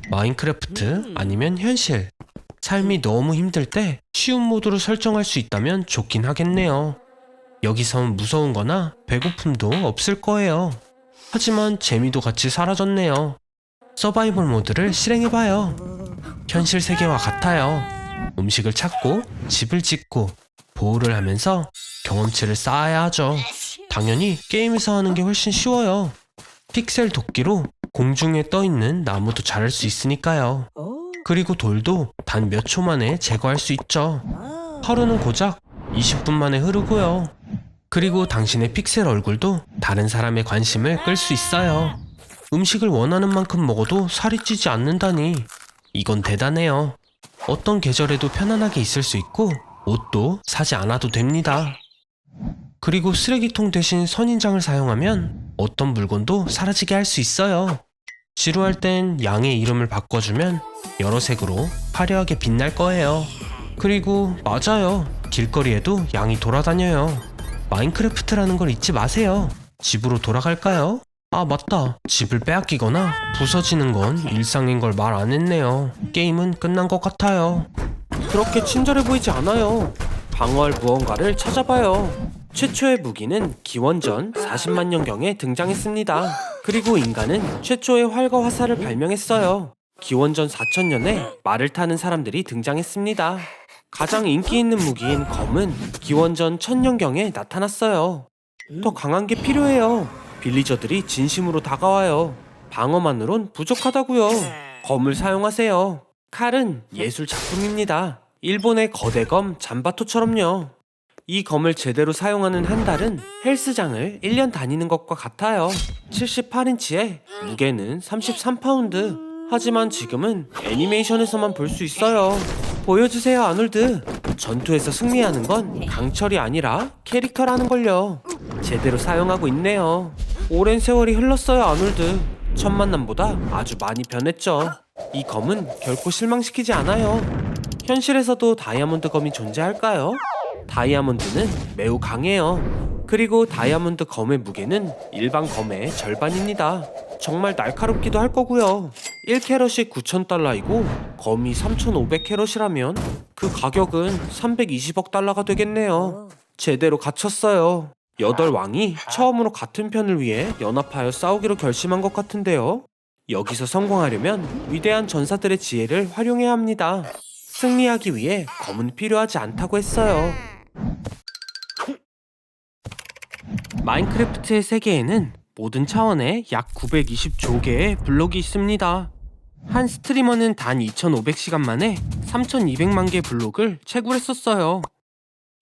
마인크래프트 아니면 현실. 삶이 너무 힘들 때 쉬운 모드로 설정할 수 있다면 좋긴 하겠네요. 여기선 무서운 거나 배고픔도 없을 거예요. 하지만 재미도 같이 사라졌네요. 서바이벌 모드를 실행해봐요. 현실 세계와 같아요. 음식을 찾고 집을 짓고 보호를 하면서 경험치를 쌓아야 하죠. 당연히 게임에서 하는 게 훨씬 쉬워요. 픽셀 도끼로 공중에 떠있는 나무도 자를 수 있으니까요. 그리고 돌도 단 몇 초 만에 제거할 수 있죠. 하루는 고작 20분 만에 흐르고요. 그리고 당신의 픽셀 얼굴도 다른 사람의 관심을 끌 수 있어요. 음식을 원하는 만큼 먹어도 살이 찌지 않는다니 이건 대단해요. 어떤 계절에도 편안하게 있을 수 있고 옷도 사지 않아도 됩니다. 그리고 쓰레기통 대신 선인장을 사용하면 어떤 물건도 사라지게 할 수 있어요. 지루할 땐 양의 이름을 바꿔주면 여러 색으로 화려하게 빛날 거예요. 그리고 맞아요. 길거리에도 양이 돌아다녀요. 마인크래프트라는 걸 잊지 마세요. 집으로 돌아갈까요? 아 맞다. 집을 빼앗기거나 부서지는 건 일상인 걸 말 안 했네요. 게임은 끝난 것 같아요. 그렇게 친절해 보이지 않아요. 방어할 무언가를 찾아봐요. 최초의 무기는 기원전 40만 년경에 등장했습니다. 그리고 인간은 최초의 활과 화살을 발명했어요. 기원전 4000년에 말을 타는 사람들이 등장했습니다. 가장 인기 있는 무기인 검은 기원전 1000년경에 나타났어요. 더 강한 게 필요해요. 빌리저들이 진심으로 다가와요. 방어만으론 부족하다고요. 검을 사용하세요. 칼은 예술 작품입니다. 일본의 거대 검 잠바토처럼요. 이 검을 제대로 사용하는 한 달은 헬스장을 1년 다니는 것과 같아요. 78인치에 무게는 33파운드. 하지만 지금은 애니메이션에서만 볼 수 있어요. 보여주세요, 아놀드. 전투에서 승리하는 건 강철이 아니라 캐릭터라는 걸요. 제대로 사용하고 있네요. 오랜 세월이 흘렀어요, 아놀드. 첫 만남보다 아주 많이 변했죠. 이 검은 결코 실망시키지 않아요. 현실에서도 다이아몬드 검이 존재할까요? 다이아몬드는 매우 강해요. 그리고 다이아몬드 검의 무게는 일반 검의 절반입니다. 정말 날카롭기도 할 거고요. 1캐럿이 9,000달러이고 검이 3,500캐럿이라면 그 가격은 320억 달러가 되겠네요. 제대로 갖췄어요. 8왕이 처음으로 같은 편을 위해 연합하여 싸우기로 결심한 것 같은데요. 여기서 성공하려면 위대한 전사들의 지혜를 활용해야 합니다. 승리하기 위해 검은 필요하지 않다고 했어요. 마인크래프트의 세계에는 모든 차원에 약 920조 개의 블록이 있습니다. 한 스트리머는 단 2,500시간 만에 3,200만 개 블록을 채굴했었어요.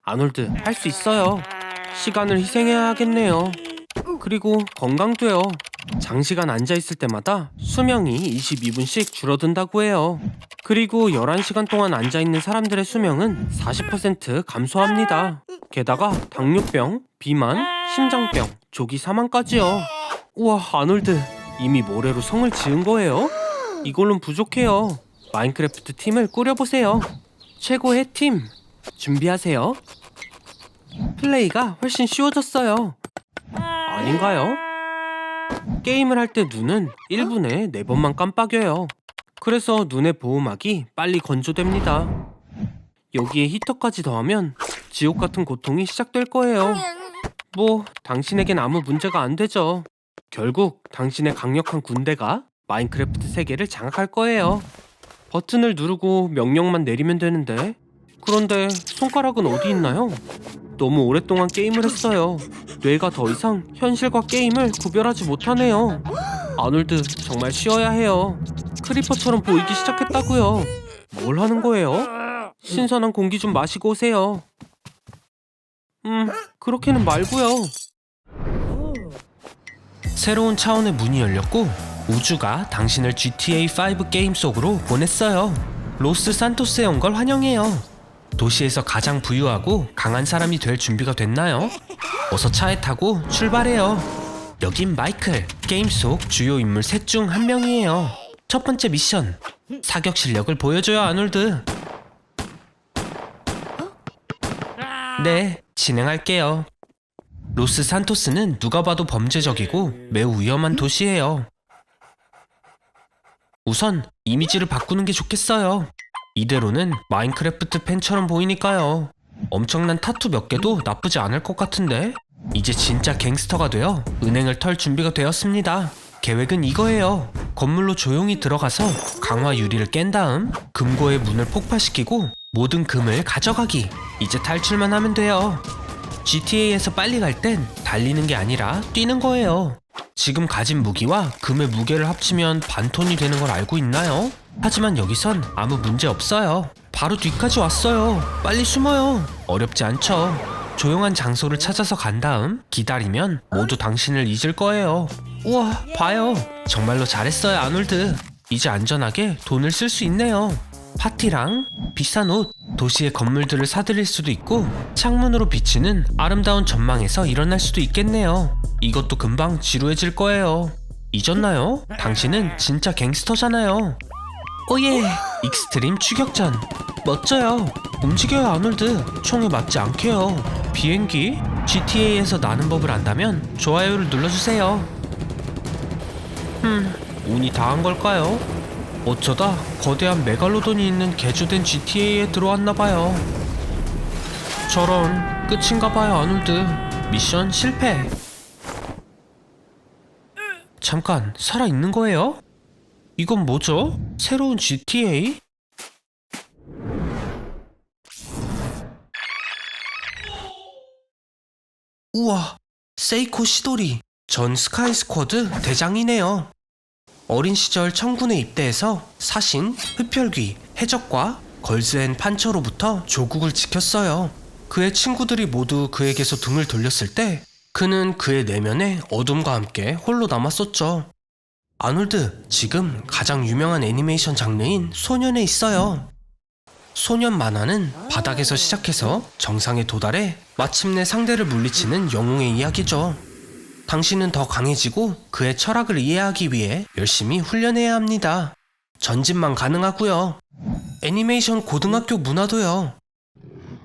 아놀드, 할 수 있어요. 시간을 희생해야 하겠네요. 그리고 건강도요. 장시간 앉아있을 때마다 수명이 22분씩 줄어든다고 해요. 그리고 11시간 동안 앉아있는 사람들의 수명은 40% 감소합니다. 게다가 당뇨병, 비만, 심장병, 조기 사망까지요. 우와, 아놀드, 이미 모래로 성을 지은 거예요? 이걸론 부족해요. 마인크래프트 팀을 꾸려보세요. 최고의 팀, 준비하세요. 플레이가 훨씬 쉬워졌어요. 아닌가요? 게임을 할 때 눈은 1분에 4번만 깜빡여요. 그래서 눈의 보호막이 빨리 건조됩니다. 여기에 히터까지 더하면 지옥 같은 고통이 시작될 거예요. 뭐 당신에겐 아무 문제가 안 되죠. 결국 당신의 강력한 군대가 마인크래프트 세계를 장악할 거예요. 버튼을 누르고 명령만 내리면 되는데, 그런데 손가락은 어디 있나요? 너무 오랫동안 게임을 했어요. 뇌가 더 이상 현실과 게임을 구별하지 못하네요. 아놀드, 정말 쉬어야 해요. 크리퍼처럼 보이기 시작했다고요. 뭘 하는 거예요? 신선한 공기 좀 마시고 오세요. 그렇게는 말고요. 새로운 차원의 문이 열렸고 우주가 당신을 GTA5 게임 속으로 보냈어요. 로스 산토스에 온 걸 환영해요. 도시에서 가장 부유하고 강한 사람이 될 준비가 됐나요? 어서 차에 타고 출발해요. 여긴 마이클, 게임 속 주요 인물 셋 중 한 명이에요. 첫 번째 미션, 사격 실력을 보여줘요 아놀드. 네, 진행할게요. 로스 산토스는 누가 봐도 범죄적이고 매우 위험한 도시예요. 우선 이미지를 바꾸는 게 좋겠어요. 이대로는 마인크래프트 팬처럼 보이니까요. 엄청난 타투 몇 개도 나쁘지 않을 것 같은데? 이제 진짜 갱스터가 되어 은행을 털 준비가 되었습니다. 계획은 이거예요. 건물로 조용히 들어가서 강화 유리를 깬 다음 금고의 문을 폭파시키고 모든 금을 가져가기. 이제 탈출만 하면 돼요. GTA에서 빨리 갈 땐 달리는 게 아니라 뛰는 거예요. 지금 가진 무기와 금의 무게를 합치면 반톤이 되는 걸 알고 있나요? 하지만 여기선 아무 문제 없어요. 바로 뒤까지 왔어요. 빨리 숨어요. 어렵지 않죠? 조용한 장소를 찾아서 간 다음 기다리면 모두 당신을 잊을 거예요. 우와, 봐요. 정말로 잘했어요 아놀드. 이제 안전하게 돈을 쓸 수 있네요. 파티랑 비싼 옷, 도시의 건물들을 사들일 수도 있고 창문으로 비치는 아름다운 전망에서 일어날 수도 있겠네요. 이것도 금방 지루해질 거예요. 잊었나요? 당신은 진짜 갱스터잖아요. 오예! 익스트림 추격전. 멋져요. 움직여요 아놀드. 총에 맞지 않게요. 비행기? GTA에서 나는 법을 안다면 좋아요를 눌러주세요. 운이 다한 걸까요? 어쩌다 거대한 메갈로돈이 있는 개조된 GTA에 들어왔나봐요. 저런, 끝인가봐요 아놀드. 미션 실패. 잠깐, 살아있는 거예요? 이건 뭐죠? 새로운 GTA? 우와, 세이코 시도리. 전 스카이 스쿼드 대장이네요. 어린 시절 청군에 입대해서 사신, 흡혈귀, 해적과 걸즈앤 판처로부터 조국을 지켰어요. 그의 친구들이 모두 그에게서 등을 돌렸을 때 그는 그의 내면에 어둠과 함께 홀로 남았었죠. 아놀드, 지금 가장 유명한 애니메이션 장르인 소년에 있어요. 소년 만화는 바닥에서 시작해서 정상에 도달해 마침내 상대를 물리치는 영웅의 이야기죠. 당신은 더 강해지고 그의 철학을 이해하기 위해 열심히 훈련해야 합니다. 전진만 가능하고요. 애니메이션 고등학교 문화도요.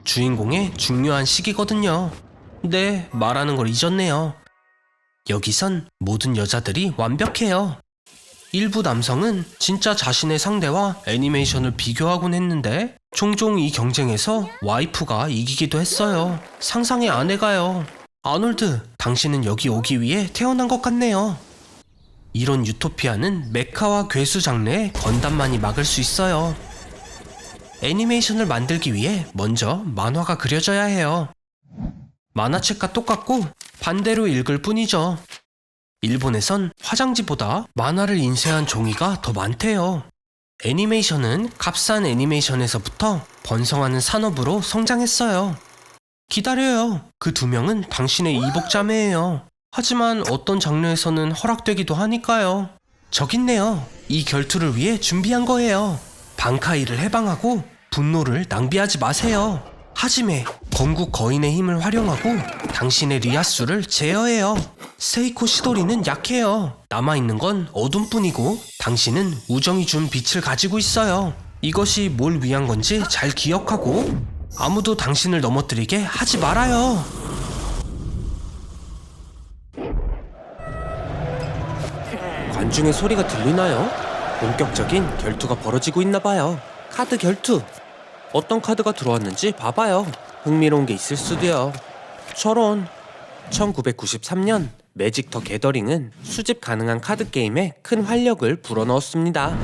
주인공의 중요한 시기거든요. 네, 말하는 걸 잊었네요. 여기선 모든 여자들이 완벽해요. 일부 남성은 진짜 자신의 상대와 애니메이션을 비교하곤 했는데 종종 이 경쟁에서 와이프가 이기기도 했어요. 상상이 안 해가요. 아놀드, 당신은 여기 오기 위해 태어난 것 같네요. 이런 유토피아는 메카와 괴수 장르의 건담만이 막을 수 있어요. 애니메이션을 만들기 위해 먼저 만화가 그려져야 해요. 만화책과 똑같고 반대로 읽을 뿐이죠. 일본에선 화장지보다 만화를 인쇄한 종이가 더 많대요. 애니메이션은 값싼 애니메이션에서부터 번성하는 산업으로 성장했어요. 기다려요. 그 두 명은 당신의 이복자매예요. 하지만 어떤 장르에서는 허락되기도 하니까요. 저기 있네요. 이 결투를 위해 준비한 거예요. 방카이를 해방하고 분노를 낭비하지 마세요. 하지메, 건국 거인의 힘을 활용하고 당신의 리아수를 제어해요. 세이코 시도리는 약해요. 남아있는 건 어둠뿐이고 당신은 우정이 준 빛을 가지고 있어요. 이것이 뭘 위한 건지 잘 기억하고 아무도 당신을 넘어뜨리게 하지 말아요. 관중의 소리가 들리나요? 본격적인 결투가 벌어지고 있나봐요. 카드 결투. 어떤 카드가 들어왔는지 봐봐요. 흥미로운 게 있을 수도요. 저런. 1993년 매직 더 게더링은 수집 가능한 카드 게임에 큰 활력을 불어넣었습니다.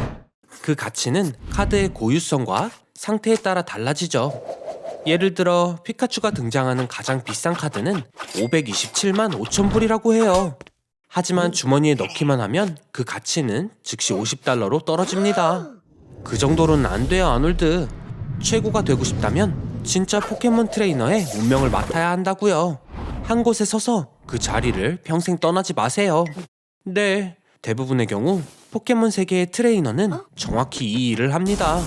그 가치는 카드의 고유성과 상태에 따라 달라지죠. 예를 들어 피카츄가 등장하는 가장 비싼 카드는 527만 5천 불이라고 해요. 하지만 주머니에 넣기만 하면 그 가치는 즉시 $50로 떨어집니다. 그 정도로는 안 돼요 아놀드. 최고가 되고 싶다면 진짜 포켓몬 트레이너의 운명을 맡아야 한다고요. 한 곳에 서서 그 자리를 평생 떠나지 마세요. 네, 대부분의 경우 포켓몬 세계의 트레이너는 정확히 이 일을 합니다.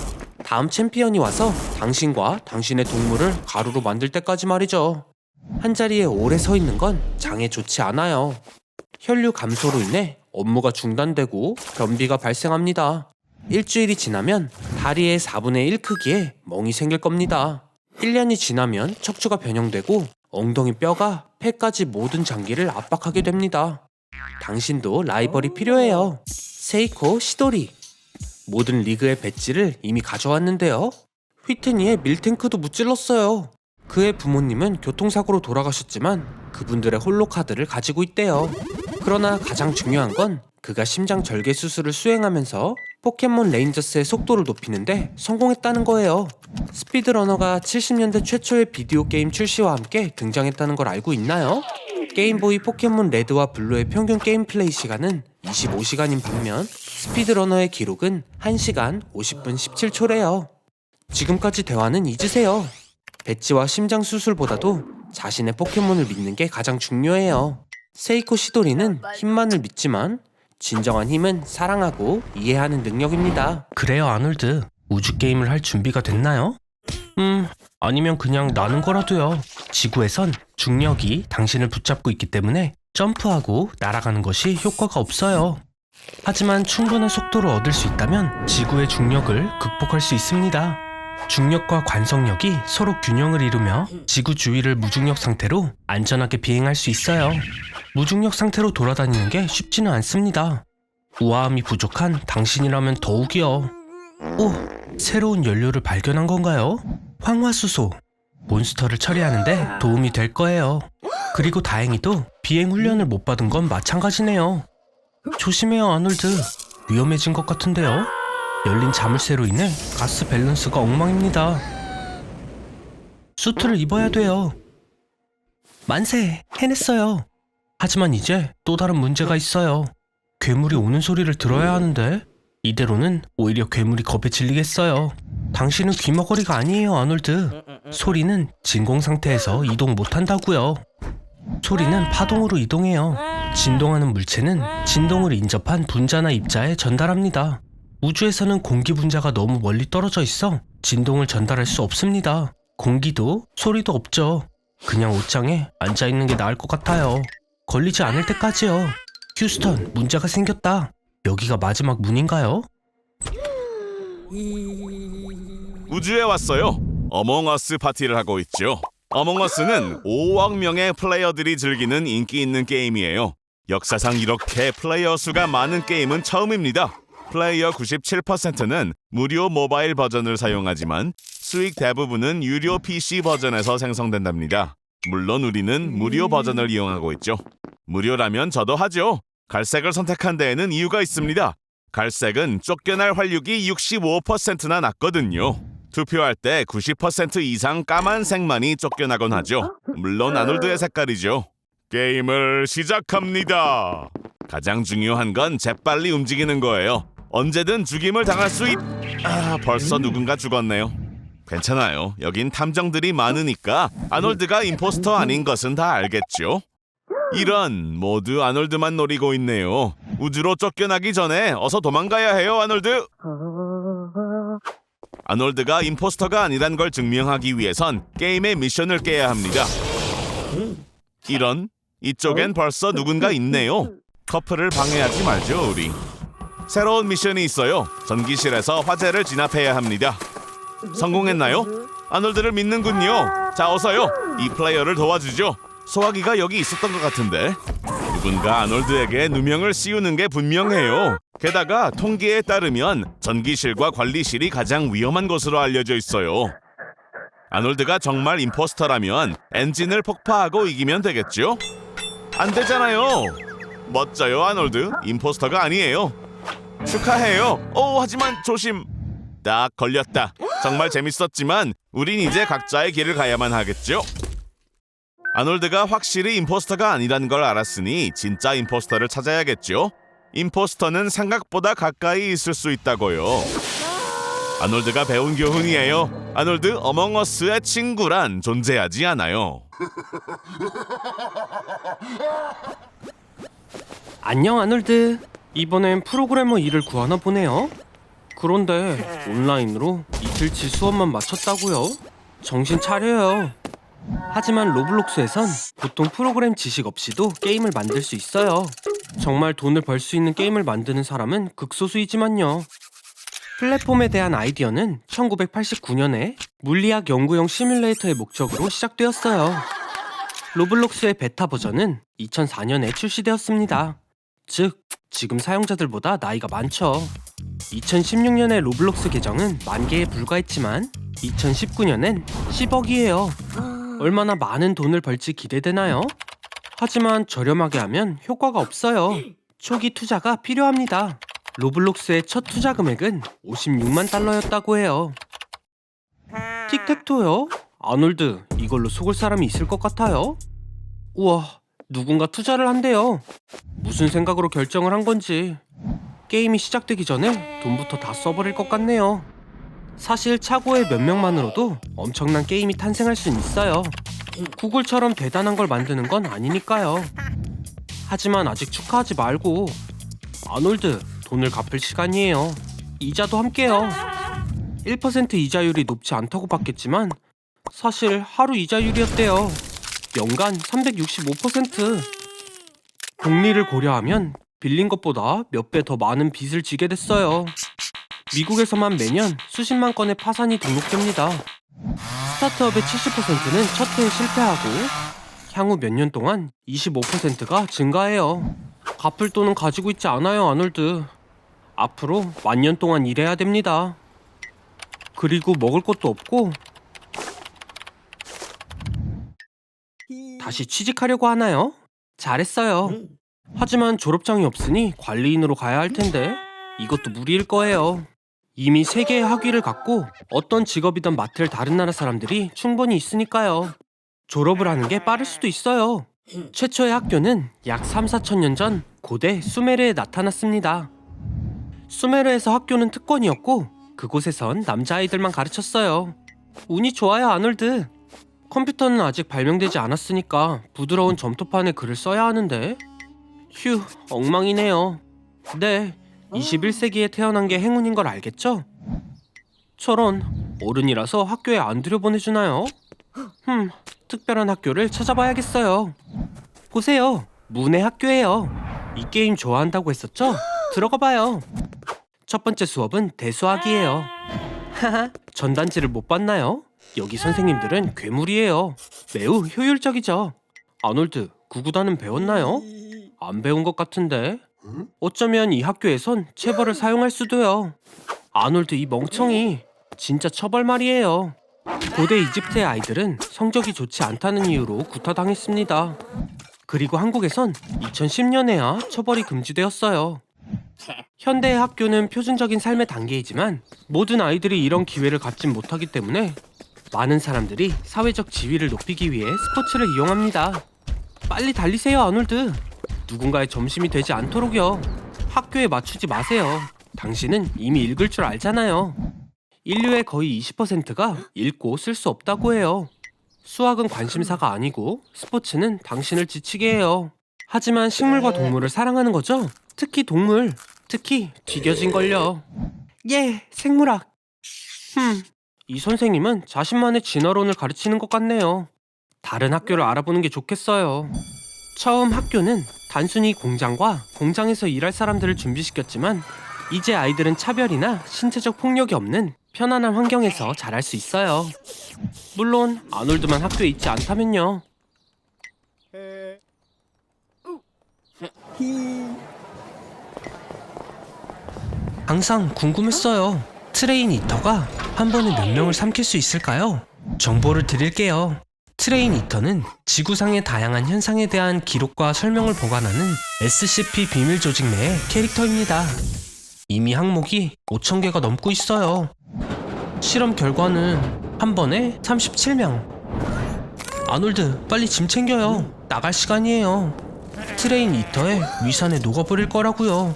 다음 챔피언이 와서 당신과 당신의 동물을 가루로 만들 때까지 말이죠. 한자리에 오래 서 있는 건 장에 좋지 않아요. 혈류 감소로 인해 업무가 중단되고 변비가 발생합니다. 일주일이 지나면 다리의 4분의 1 크기의 멍이 생길 겁니다. 1년이 지나면 척추가 변형되고 엉덩이 뼈가 폐까지 모든 장기를 압박하게 됩니다. 당신도 라이벌이 필요해요. 세이코 시도리. 모든 리그의 배지를 이미 가져왔는데요. 휘트니의 밀탱크도 무찔렀어요. 그의 부모님은 교통사고로 돌아가셨지만 그분들의 홀로 카드를 가지고 있대요. 그러나 가장 중요한 건 그가 심장 절개 수술을 수행하면서 포켓몬 레인저스의 속도를 높이는데 성공했다는 거예요. 스피드러너가 70년대 최초의 비디오 게임 출시와 함께 등장했다는 걸 알고 있나요? 게임보이 포켓몬 레드와 블루의 평균 게임 플레이 시간은 25시간인 반면 스피드러너의 기록은 1시간 50분 17초래요. 지금까지 대화는 잊으세요. 배지와 심장 수술보다도 자신의 포켓몬을 믿는 게 가장 중요해요. 세이코 시도리는 힘만을 믿지만 진정한 힘은 사랑하고 이해하는 능력입니다. 그래요, 아놀드. 우주 게임을 할 준비가 됐나요? 아니면 그냥 나는 거라도요. 지구에선 중력이 당신을 붙잡고 있기 때문에 점프하고 날아가는 것이 효과가 없어요. 하지만 충분한 속도를 얻을 수 있다면 지구의 중력을 극복할 수 있습니다. 중력과 관성력이 서로 균형을 이루며 지구 주위를 무중력 상태로 안전하게 비행할 수 있어요. 무중력 상태로 돌아다니는 게 쉽지는 않습니다. 우아함이 부족한 당신이라면 더욱이요. 오, 새로운 연료를 발견한 건가요? 황화수소. 몬스터를 처리하는데 도움이 될 거예요. 그리고 다행히도 비행 훈련을 못 받은 건 마찬가지네요. 조심해요, 아놀드. 위험해진 것 같은데요. 열린 자물쇠로 인해 가스 밸런스가 엉망입니다. 수트를 입어야 돼요. 만세, 해냈어요. 하지만 이제 또 다른 문제가 있어요. 괴물이 오는 소리를 들어야 하는데 이대로는 오히려 괴물이 겁에 질리겠어요. 당신은 귀머거리가 아니에요, 아놀드. 소리는 진공 상태에서 이동 못한다고요. 소리는 파동으로 이동해요. 진동하는 물체는 진동을 인접한 분자나 입자에 전달합니다. 우주에서는 공기 분자가 너무 멀리 떨어져 있어 진동을 전달할 수 없습니다. 공기도 소리도 없죠. 그냥 옷장에 앉아있는 게 나을 것 같아요. 걸리지 않을 때까지요. 휴스턴, 문제가 생겼다. 여기가 마지막 문인가요? 우주에 왔어요. 어몽어스 파티를 하고 있죠. 어몽어스는 5억 명의 플레이어들이 즐기는 인기 있는 게임이에요. 역사상 이렇게 플레이어 수가 많은 게임은 처음입니다. 플레이어 97%는 무료 모바일 버전을 사용하지만 수익 대부분은 유료 PC 버전에서 생성된답니다. 물론 우리는 무료 버전을 이용하고 있죠. 무료라면 저도 하죠. 갈색을 선택한 데에는 이유가 있습니다. 갈색은 쫓겨날 활력이 65%나 낮거든요. 투표할 때 90% 이상 까만색만이 쫓겨나곤 하죠. 물론 아놀드의 색깔이죠. 게임을 시작합니다. 가장 중요한 건 재빨리 움직이는 거예요. 언제든 죽임을 당할 수 벌써 누군가 죽었네요. 괜찮아요. 여긴 탐정들이 많으니까 아놀드가 임포스터 아닌 것은 다 알겠죠. 이런, 모두 아놀드만 노리고 있네요. 우주로 쫓겨나기 전에 어서 도망가야 해요, 아놀드. 아놀드가 임포스터가 아니란 걸 증명하기 위해선 게임의 미션을 깨야 합니다. 이런, 이쪽엔 벌써 누군가 있네요. 커플을 방해하지 말죠, 우리. 새로운 미션이 있어요. 전기실에서 화재를 진압해야 합니다. 성공했나요? 아놀드를 믿는군요. 자, 어서요. 이 플레이어를 도와주죠. 소화기가 여기 있었던 것 같은데. 누군가 아놀드에게 누명을 씌우는 게 분명해요. 게다가 통계에 따르면 전기실과 관리실이 가장 위험한 곳으로 알려져 있어요. 아놀드가 정말 임포스터라면 엔진을 폭파하고 이기면 되겠죠? 안 되잖아요. 멋져요, 아놀드. 임포스터가 아니에요. 축하해요. 하지만 조심. 딱 걸렸다. 정말 재밌었지만 우린 이제 각자의 길을 가야만 하겠죠? 아놀드가 확실히 임포스터가 아니란 걸 알았으니 진짜 임포스터를 찾아야겠죠? 임포스터는 생각보다 가까이 있을 수 있다고요. 아놀드가 배운 교훈이에요. 아놀드, 어몽어스의 친구란 존재하지 않아요. 안녕, 아놀드. 이번엔 프로그래머 일을 구하나 보네요. 그런데 온라인으로 이틀치 수업만 마쳤다고요? 정신 차려요. 하지만 로블록스에선 보통 프로그램 지식 없이도 게임을 만들 수 있어요. 정말 돈을 벌 수 있는 게임을 만드는 사람은 극소수이지만요. 플랫폼에 대한 아이디어는 1989년에 물리학 연구용 시뮬레이터의 목적으로 시작되었어요. 로블록스의 베타 버전은 2004년에 출시되었습니다. 즉, 지금 사용자들보다 나이가 많죠. 2016년에 로블록스 계정은 10,000개에 불과했지만 2019년엔 10억이에요. 얼마나 많은 돈을 벌지 기대되나요? 하지만 저렴하게 하면 효과가 없어요. 초기 투자가 필요합니다. 로블록스의 첫 투자 금액은 56만 달러였다고 해요. 틱택토요? 아놀드, 이걸로 속을 사람이 있을 것 같아요? 우와, 누군가 투자를 한대요. 무슨 생각으로 결정을 한 건지. 게임이 시작되기 전에 돈부터 다 써버릴 것 같네요. 사실 차고의 몇 명만으로도 엄청난 게임이 탄생할 순 있어요. 구글처럼 대단한 걸 만드는 건 아니니까요. 하지만 아직 축하하지 말고, 아놀드, 돈을 갚을 시간이에요. 이자도 함께요. 1% 이자율이 높지 않다고 봤겠지만 사실 하루 이자율이었대요. 연간 365%. 복리를 고려하면 빌린 것보다 몇 배 더 많은 빚을 지게 됐어요. 미국에서만 매년 수십만 건의 파산이 등록됩니다. 스타트업의 70%는 첫 해에 실패하고 향후 몇 년 동안 25%가 증가해요. 갚을 돈은 가지고 있지 않아요, 아놀드. 앞으로 10,000년 동안 일해야 됩니다. 그리고 먹을 것도 없고. 다시 취직하려고 하나요? 잘했어요. 하지만 졸업장이 없으니 관리인으로 가야 할 텐데 이것도 무리일 거예요. 이미 3개의 학위를 갖고 어떤 직업이든 맡을 다른 나라 사람들이 충분히 있으니까요. 졸업을 하는 게 빠를 수도 있어요. 최초의 학교는 약 3-4천 년 전 고대 수메르에 나타났습니다. 수메르에서 학교는 특권이었고 그곳에선 남자아이들만 가르쳤어요. 운이 좋아요, 아놀드. 컴퓨터는 아직 발명되지 않았으니까 부드러운 점토판에 글을 써야 하는데 휴, 엉망이네요. 네, 21세기에 태어난 게 행운인 걸 알겠죠? 저런, 어른이라서 학교에 안 들여보내주나요? 특별한 학교를 찾아봐야겠어요. 보세요, 문의 학교예요. 이 게임 좋아한다고 했었죠? 들어가봐요. 첫 번째 수업은 대수학이에요. 하하, 전단지를 못 봤나요? 여기 선생님들은 괴물이에요. 매우 효율적이죠. 아놀드, 구구단은 배웠나요? 안 배운 것 같은데. 어쩌면 이 학교에선 체벌을 사용할 수도요. 아놀드, 이 멍청이. 진짜 처벌 말이에요. 고대 이집트의 아이들은 성적이 좋지 않다는 이유로 구타당했습니다. 그리고 한국에선 2010년에야 처벌이 금지되었어요. 현대의 학교는 표준적인 삶의 단계이지만 모든 아이들이 이런 기회를 갖진 못하기 때문에 많은 사람들이 사회적 지위를 높이기 위해 스포츠를 이용합니다. 빨리 달리세요, 아놀드. 누군가의 점심이 되지 않도록요. 학교에 맞추지 마세요. 당신은 이미 읽을 줄 알잖아요. 인류의 거의 20%가 읽고 쓸 수 없다고 해요. 수학은 관심사가 아니고 스포츠는 당신을 지치게 해요. 하지만 식물과 동물을 사랑하는 거죠? 특히 동물, 특히 튀겨진걸요. 예, 생물학. 이 선생님은 자신만의 진화론을 가르치는 것 같네요. 다른 학교를 알아보는 게 좋겠어요. 처음 학교는 단순히 공장과 공장에서 일할 사람들을 준비시켰지만 이제 아이들은 차별이나 신체적 폭력이 없는 편안한 환경에서 자랄 수 있어요. 물론 아놀드만 학교에 있지 않다면요. 항상 궁금했어요. 트레인 이터가 한 번에 몇 명을 삼킬 수 있을까요? 정보를 드릴게요. 트레인 이터는 지구상의 다양한 현상에 대한 기록과 설명을 보관하는 SCP 비밀 조직 내의 캐릭터입니다. 이미 항목이 5,000개가 넘고 있어요. 실험 결과는 한 번에 37명. 아놀드, 빨리 짐 챙겨요. 나갈 시간이에요. 트레인 이터에 위산에 녹아버릴 거라고요.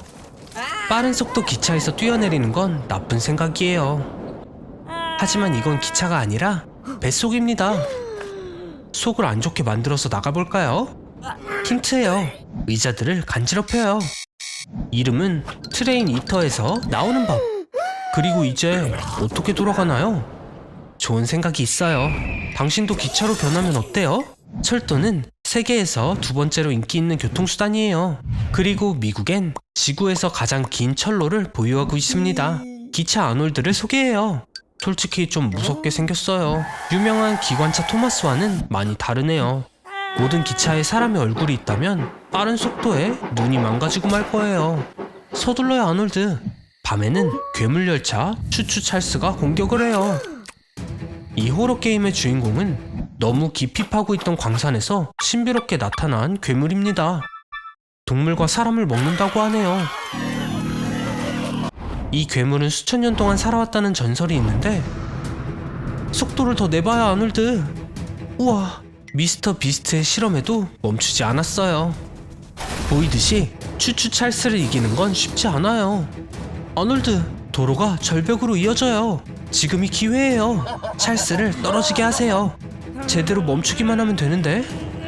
빠른 속도 기차에서 뛰어내리는 건 나쁜 생각이에요. 하지만 이건 기차가 아니라 뱃속입니다. 속을 안 좋게 만들어서 나가볼까요? 힌트예요. 의자들을 간지럽혀요. 이름은 트레인 이터에서 나오는 법. 그리고 이제 어떻게 돌아가나요? 좋은 생각이 있어요. 당신도 기차로 변하면 어때요? 철도는 세계에서 두 번째로 인기 있는 교통수단이에요. 그리고 미국엔 지구에서 가장 긴 철로를 보유하고 있습니다. 기차 아놀드를 소개해요. 솔직히 좀 무섭게 생겼어요. 유명한 기관차 토마스와는 많이 다르네요. 모든 기차에 사람의 얼굴이 있다면 빠른 속도에 눈이 망가지고 말 거예요. 서둘러요, 아놀드. 밤에는 괴물열차 추추 찰스가 공격을 해요. 이 호러 게임의 주인공은 너무 깊이 파고 있던 광산에서 신비롭게 나타난 괴물입니다. 동물과 사람을 먹는다고 하네요. 이 괴물은 수천 년 동안 살아왔다는 전설이 있는데 속도를 더 내봐야 아놀드. 우와, 미스터 비스트의 실험에도 멈추지 않았어요. 보이듯이 추추 찰스를 이기는 건 쉽지 않아요. 아놀드, 도로가 절벽으로 이어져요. 지금이 기회예요. 찰스를 떨어지게 하세요. 제대로 멈추기만 하면 되는데.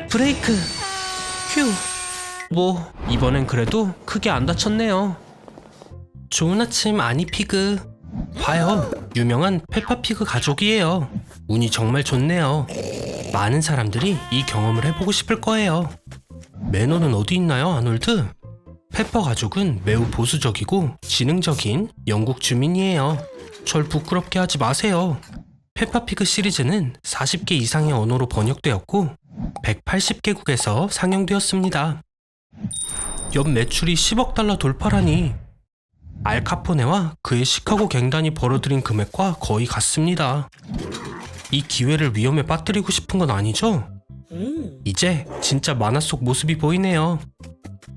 브레이크. 휴. 뭐 이번엔 그래도 크게 안 다쳤네요. 좋은 아침 아니피그. 봐요, 유명한 페파피그 가족이에요. 운이 정말 좋네요. 많은 사람들이 이 경험을 해보고 싶을 거예요. 매너는 어디 있나요, 아놀드? 페퍼 가족은 매우 보수적이고 지능적인 영국 주민이에요. 절 부끄럽게 하지 마세요. 페파피그 시리즈는 40개 이상의 언어로 번역되었고 180개국에서 상영되었습니다. 연 매출이 10억 달러 돌파라니. 알카포네와 그의 시카고 갱단이 벌어들인 금액과 거의 같습니다. 이 기회를 위험에 빠뜨리고 싶은 건 아니죠? 이제 진짜 만화 속 모습이 보이네요.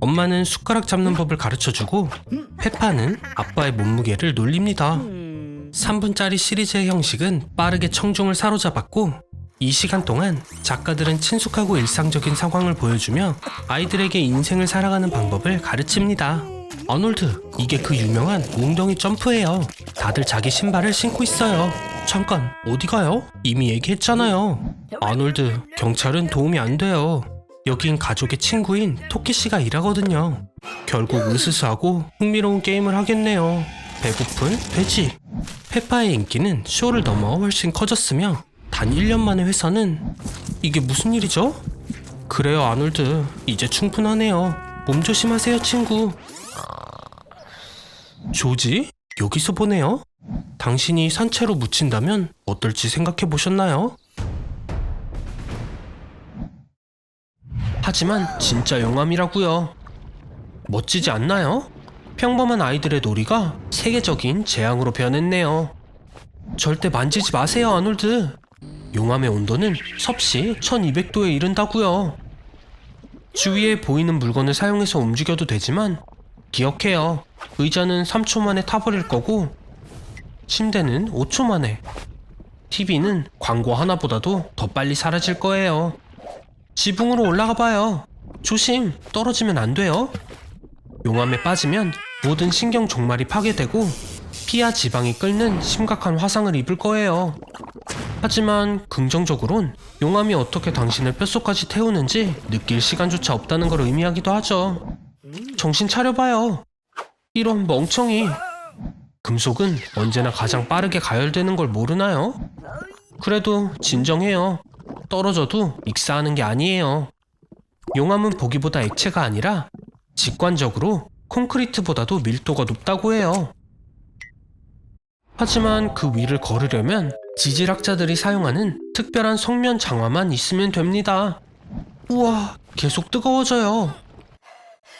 엄마는 숟가락 잡는 법을 가르쳐주고 페파는 아빠의 몸무게를 놀립니다. 3분짜리 시리즈의 형식은 빠르게 청중을 사로잡았고 이 시간 동안 작가들은 친숙하고 일상적인 상황을 보여주며 아이들에게 인생을 살아가는 방법을 가르칩니다. 아놀드, 이게 그 유명한 웅덩이 점프예요. 다들 자기 신발을 신고 있어요. 잠깐, 어디 가요? 이미 얘기했잖아요. 아놀드, 경찰은 도움이 안 돼요. 여긴 가족의 친구인 토끼씨가 일하거든요. 결국 으스스하고 흥미로운 게임을 하겠네요. 배고픈 돼지. 페파의 인기는 쇼를 넘어 훨씬 커졌으며 단 1년 만에 회사는 이게 무슨 일이죠? 그래요, 아놀드, 이제 충분하네요. 몸 조심하세요, 친구. 조지? 여기서 보네요. 당신이 산채로 묻힌다면 어떨지 생각해 보셨나요? 하지만 진짜 용암이라고요. 멋지지 않나요? 평범한 아이들의 놀이가 세계적인 재앙으로 변했네요. 절대 만지지 마세요, 아놀드. 용암의 온도는 섭씨 1200도에 이른다고요. 주위에 보이는 물건을 사용해서 움직여도 되지만 기억해요. 의자는 3초 만에 타버릴 거고 침대는 5초 만에, TV는 광고 하나보다도 더 빨리 사라질 거예요. 지붕으로 올라가 봐요. 조심, 떨어지면 안 돼요. 용암에 빠지면 모든 신경 종말이 파괴되고 피와 지방이 끓는 심각한 화상을 입을 거예요. 하지만 긍정적으론 용암이 어떻게 당신을 뼛속까지 태우는지 느낄 시간조차 없다는 걸 의미하기도 하죠. 정신 차려봐요. 이런 멍청이. 금속은 언제나 가장 빠르게 가열되는 걸 모르나요? 그래도 진정해요. 떨어져도 익사하는 게 아니에요. 용암은 보기보다 액체가 아니라 직관적으로 콘크리트보다도 밀도가 높다고 해요. 하지만 그 위를 걸으려면 지질학자들이 사용하는 특별한 성면 장화만 있으면 됩니다. 우와, 계속 뜨거워져요.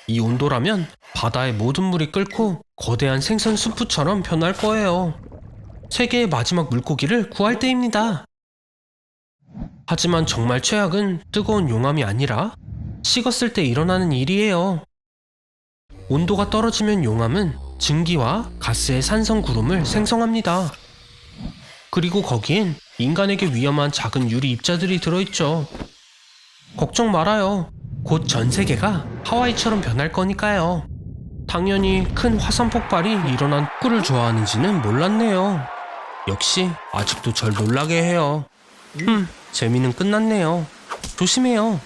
이 온도라면 바다의 모든 물이 끓고 거대한 생선 수프처럼 변할 거예요. 세계의 마지막 물고기를 구할 때입니다. 하지만 정말 최악은 뜨거운 용암이 아니라 식었을 때 일어나는 일이에요. 온도가 떨어지면 용암은 증기와 가스의 산성 구름을 생성합니다. 그리고 거기엔 인간에게 위험한 작은 유리 입자들이 들어있죠. 걱정 말아요. 곧 전 세계가 하와이처럼 변할 거니까요. 당연히 큰 화산 폭발이 일어난 꿀을 좋아하는지는 몰랐네요. 역시 아직도 절 놀라게 해요. 재미는 끝났네요. 조심해요.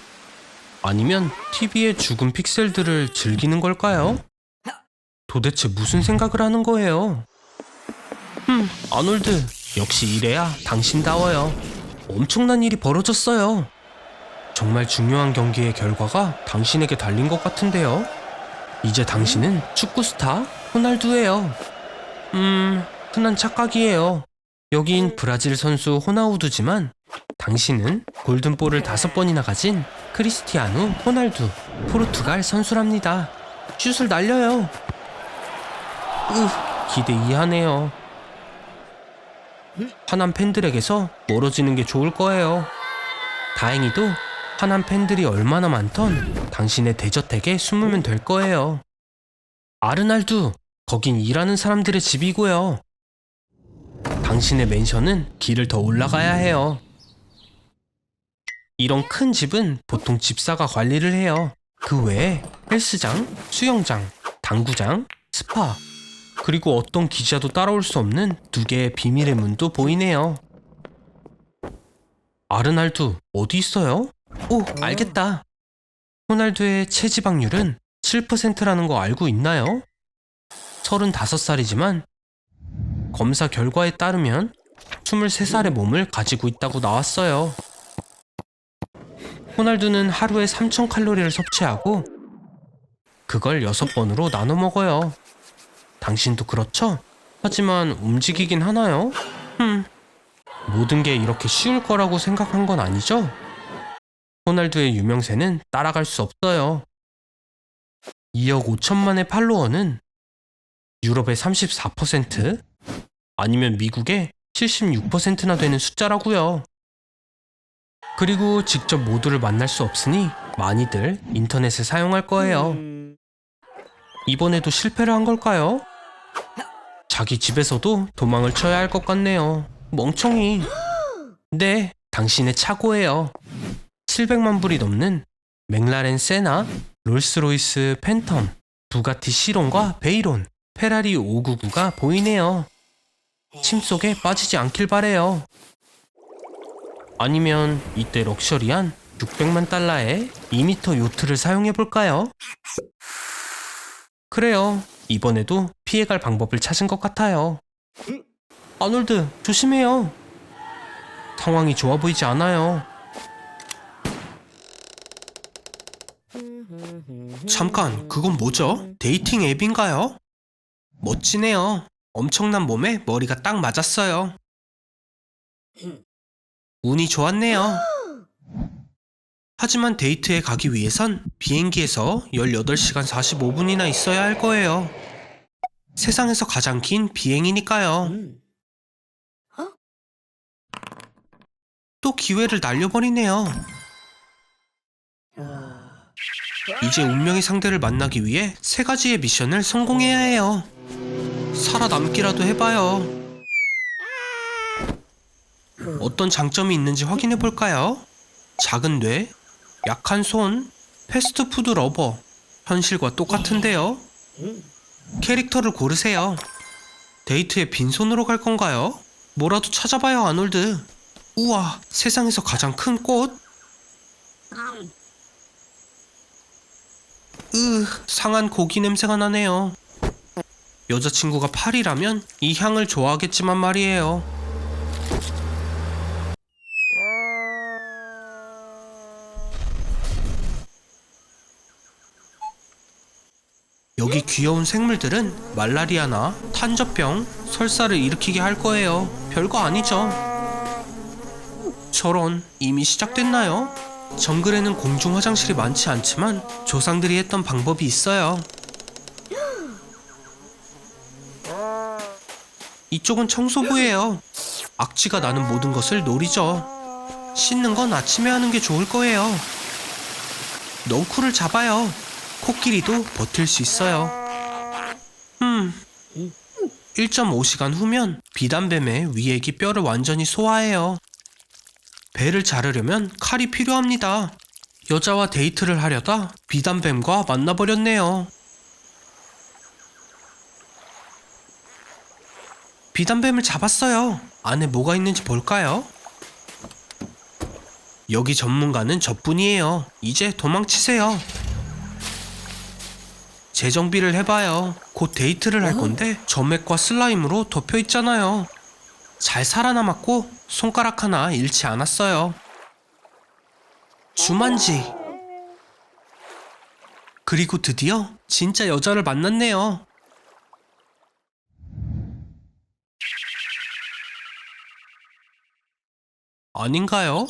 아니면 TV의 죽은 픽셀들을 즐기는 걸까요? 도대체 무슨 생각을 하는 거예요? 아놀드, 역시 이래야 당신다워요. 엄청난 일이 벌어졌어요. 정말 중요한 경기의 결과가 당신에게 달린 것 같은데요. 이제 당신은 축구 스타 호날두예요. 흔한 착각이에요. 여긴 브라질 선수 호나우두지만 당신은 골든볼을 5번이나 가진 크리스티아누 호날두, 포르투갈 선수랍니다. 슛을 날려요. 기대 이하네요. 하남 팬들에게서 멀어지는 게 좋을 거예요. 다행히도 하남 팬들이 얼마나 많던 당신의 대저택에 숨으면 될 거예요. 아르날두, 거긴 일하는 사람들의 집이고요. 당신의 맨션은 길을 더 올라가야 해요. 이런 큰 집은 보통 집사가 관리를 해요. 그 외에 헬스장, 수영장, 당구장, 스파, 그리고 어떤 기자도 따라올 수 없는 2개의 비밀의 문도 보이네요. 아르날두, 어디 있어요? 오, 알겠다. 호날두의 체지방률은 7%라는 거 알고 있나요? 35살이지만 검사 결과에 따르면 23살의 몸을 가지고 있다고 나왔어요. 호날두는 하루에 3000칼로리를 섭취하고 그걸 6번으로 나눠 먹어요. 당신도 그렇죠? 하지만 움직이긴 하나요? 모든 게 이렇게 쉬울 거라고 생각한 건 아니죠? 호날두의 유명세는 따라갈 수 없어요. 2억 5천만의 팔로워는 유럽의 34%, 아니면 미국의 76%나 되는 숫자라고요. 그리고 직접 모두를 만날 수 없으니 많이들 인터넷을 사용할 거예요. 이번에도 실패를 한 걸까요? 자기 집에서도 도망을 쳐야 할 것 같네요. 멍청이. 네, 당신의 차고예요. 700만 불이 넘는 맥라렌 세나, 롤스로이스 팬텀, 부가티 시론과 베이론, 페라리 599가 보이네요. 침 속에 빠지지 않길 바래요. 아니면 이때 럭셔리한 600만 달러의 2m 요트를 사용해볼까요? 그래요. 이번에도 피해갈 방법을 찾은 것 같아요. 아놀드, 조심해요. 상황이 좋아 보이지 않아요. 잠깐, 그건 뭐죠? 데이팅 앱인가요? 멋지네요. 엄청난 몸에 머리가 딱 맞았어요. 운이 좋았네요. 하지만 데이트에 가기 위해선 비행기에서 18시간 45분이나 있어야 할 거예요. 세상에서 가장 긴 비행이니까요. 또 기회를 날려버리네요. 이제 운명의 상대를 만나기 위해 3가지의 미션을 성공해야 해요. 살아남기라도 해봐요. 어떤 장점이 있는지 확인해볼까요? 작은 뇌, 약한 손, 패스트푸드 러버. 현실과 똑같은데요. 캐릭터를 고르세요. 데이트에 빈손으로 갈 건가요? 뭐라도 찾아봐요, 아놀드. 우와, 세상에서 가장 큰 꽃? 상한 고기 냄새가 나네요. 여자친구가 파리라면 이 향을 좋아하겠지만 말이에요. 여기 귀여운 생물들은 말라리아나 탄저병, 설사를 일으키게 할 거예요. 별거 아니죠. 저런, 이미 시작됐나요? 정글에는 공중 화장실이 많지 않지만 조상들이 했던 방법이 있어요. 이쪽은 청소부예요. 악취가 나는 모든 것을 노리죠. 씻는 건 아침에 하는 게 좋을 거예요. 넝쿨을 잡아요. 코끼리도 버틸 수 있어요. 1.5시간 후면 비단뱀의 위액이 뼈를 완전히 소화해요. 배를 자르려면 칼이 필요합니다. 여자와 데이트를 하려다 비단뱀과 만나버렸네요. 비단뱀을 잡았어요. 안에 뭐가 있는지 볼까요? 여기 전문가는 저뿐이에요. 이제 도망치세요. 재정비를 해봐요. 곧 데이트를 할 건데 점액과 슬라임으로 덮여 있잖아요. 잘 살아남았고 손가락 하나 잃지 않았어요. 주만지. 그리고 드디어 진짜 여자를 만났네요. 아닌가요?